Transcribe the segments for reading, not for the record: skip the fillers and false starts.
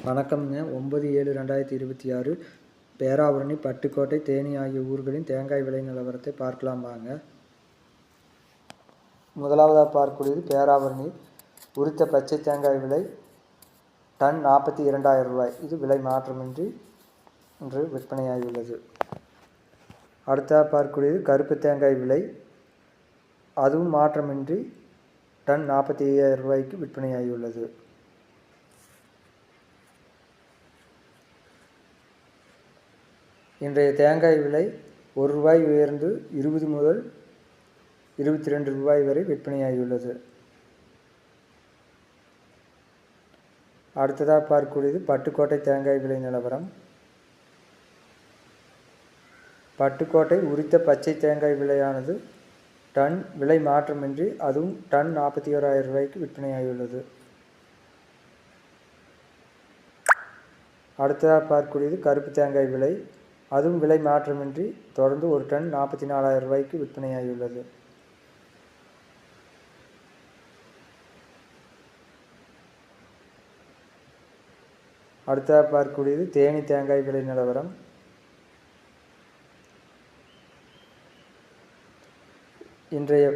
வணக்கம்ங்க. 9/7/2026 பேராவூரணி, பட்டுக்கோட்டை, தேனி ஆகிய ஊர்களின் தேங்காய் விலை நிலவரத்தை பார்க்கலாம் வாங்க. முதலாவதாக பார்க்கக்கூடியது பேராவூரணி. உரித்த பச்சை தேங்காய் விலை டன் 42,000 ரூபாய். இது விலை மாற்றமின்றி இன்று விற்பனையாகியுள்ளது. அடுத்ததாக பார்க்கக்கூடியது கருப்பு தேங்காய் விலை. அதுவும் மாற்றமின்றி டன் 45,000 ரூபாய்க்கு விற்பனையாகியுள்ளது. இன்றைய தேங்காய் விலை ரூபாய் உயர்ந்து 20 முதல் 22 ரூபாய் வரை விற்பனையாகியுள்ளது. அடுத்ததாக பார்க்கக்கூடியது பட்டுக்கோட்டை தேங்காய் விலை நிலவரம். பட்டுக்கோட்டை உரித்த பச்சை தேங்காய் விலையானது டன் விலை மாற்றமின்றி அதுவும் டன் 41,000 ரூபாய்க்கு விற்பனையாகியுள்ளது. அடுத்ததாக பார்க்கக்கூடியது கருப்பு தேங்காய் விலை. அதுவும் விலை மாற்றமின்றி தொடர்ந்து ஒரு டன் 44,000 ரூபாய்க்கு விற்பனையாகியுள்ளது. அடுத்ததாக பார்க்கக்கூடியது தேனி தேங்காய் விலை நிலவரம். இன்றைய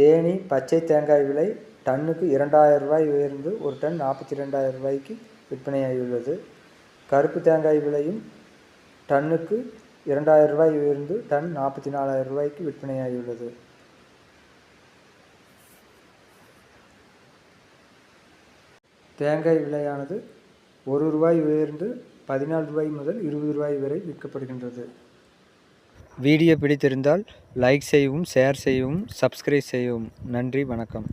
தேனி பச்சை தேங்காய் விலை டன்னுக்கு 2,000 ரூபாய் உயர்ந்து ஒரு டன் 42,000 ரூபாய்க்கு விற்பனையாகியுள்ளது. கருப்பு தேங்காய் விலையும் டன்னுக்கு 2,000 ரூபாய் உயர்ந்து டன் 44,000 ரூபாய்க்கு விற்பனையாகியுள்ளது. தேங்காய் விலையானது ரூபாய் உயர்ந்து 14 ரூபாய் முதல் 20 ரூபாய் வரை விற்கப்படுகின்றது. வீடியோ பிடித்திருந்தால் லைக் செய்யவும், ஷேர் செய்யவும், சப்ஸ்கிரைப் செய்யவும். நன்றி, வணக்கம்.